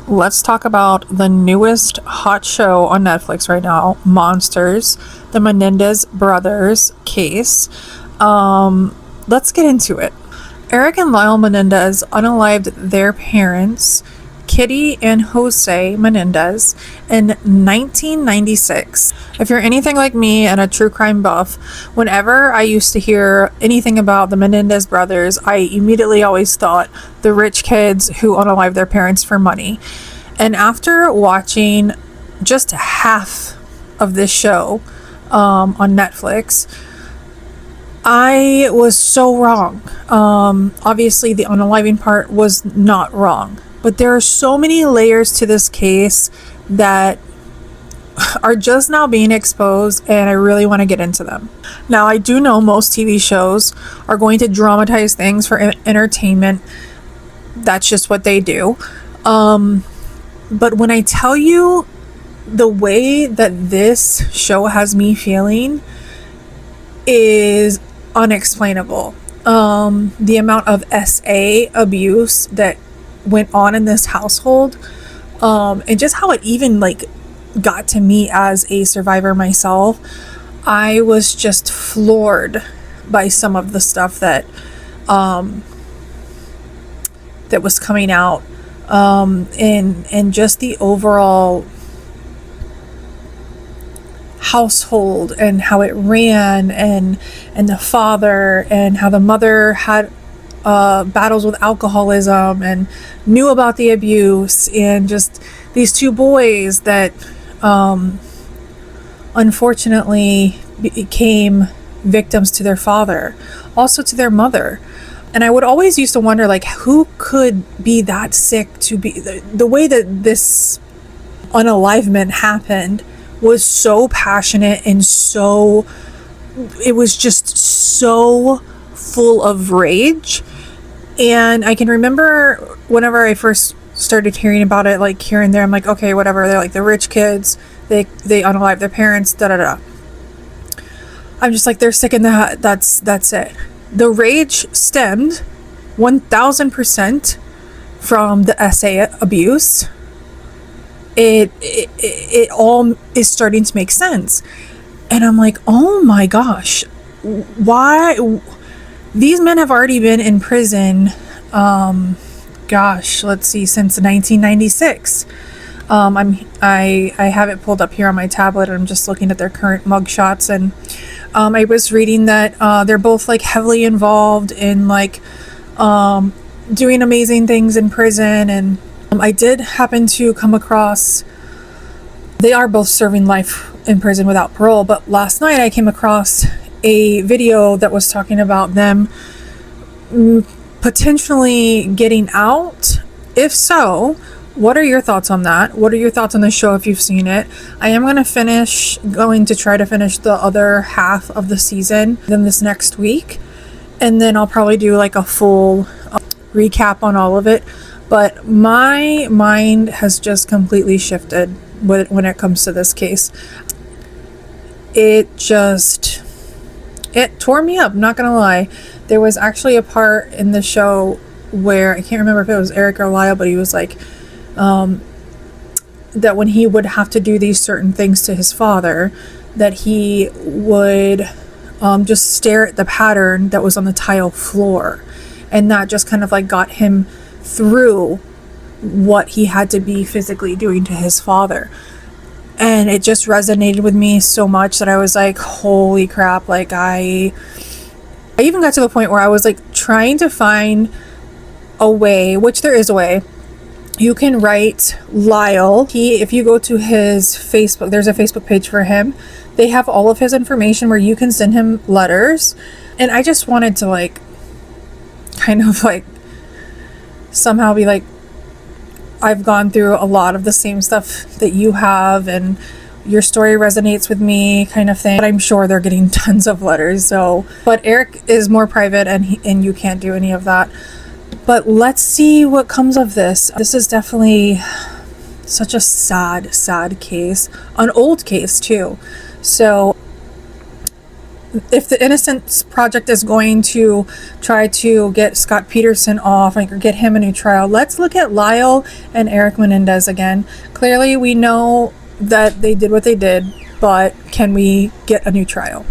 let's talk about the newest hot show on Netflix right now, Monsters, the Menendez brothers case. Let's get into it. Erik and Lyle Menendez unalived their parents, Kitty and Jose Menendez, in 1996. If you're anything like me and a true crime buff, whenever I used to hear anything about the Menendez brothers, I immediately always thought the rich kids who unalived their parents for money. And after watching just half of this show on Netflix, I was so wrong. Obviously, the unaliving part was not wrong. But there are so many layers to this case that are just now being exposed, and I really want to get into them. Now, I do know most TV shows are going to dramatize things for entertainment. That's just what they do. But when I tell you the way that this show has me feeling is unexplainable. The amount of SA abuse that went on in this household, and just how it even got to me as a survivor myself, I was just floored by some of the stuff that was coming out, and just the overall household and how it ran, and the father, and how the mother had battles with alcoholism and knew about the abuse, and just these two boys that unfortunately became victims to their father, also to their mother. And I would always used to wonder, who could be that sick to be the way that this unalivement happened was so passionate, and it was just so full of rage. And I can remember whenever I first started hearing about it, here and there, I'm like, okay, whatever. They're the rich kids, they unalive their parents, I'm just they're sick in the head. That's it. The rage stemmed 1000% from the SA abuse. It all is starting to make sense. And I'm like, oh my gosh, why? These men have already been in prison, let's see, since 1996. I have it pulled up here on my tablet, and I'm just looking at their current mugshots, and I was reading that they're both heavily involved in doing amazing things in prison. And I did happen to come across, they are both serving life in prison without parole, but last night I came across a video that was talking about them potentially getting out. If so, what are your thoughts on that? What are your thoughts on the show if you've seen it? I am going to try to finish the other half of the season then this next week, and then I'll probably do a full recap on all of it. But my mind has just completely shifted when it comes to this case. It tore me up, I'm not gonna lie. There was actually a part in the show where I can't remember if it was Erik or Lyle, but he was that when he would have to do these certain things to his father, that he would just stare at the pattern that was on the tile floor, and that just kind of got him through what he had to be physically doing to his father. And it just resonated with me so much that I was holy crap. I even got to the point where I was trying to find a way, which there is a way. You can write Lyle. If you go to his Facebook, there's a Facebook page for him. They have all of his information where you can send him letters. And I just wanted to kind of somehow be I've gone through a lot of the same stuff that you have, and your story resonates with me, kind of thing. But I'm sure they're getting tons of letters. But Erik is more private, and you can't do any of that. But let's see what comes of this. This is definitely such a sad, sad case, an old case too. So if the Innocence Project is going to try to get Scott Peterson off, like, or get him a new trial, let's look at Lyle and Erik Menendez again. Clearly, we know that they did what they did, but can we get a new trial?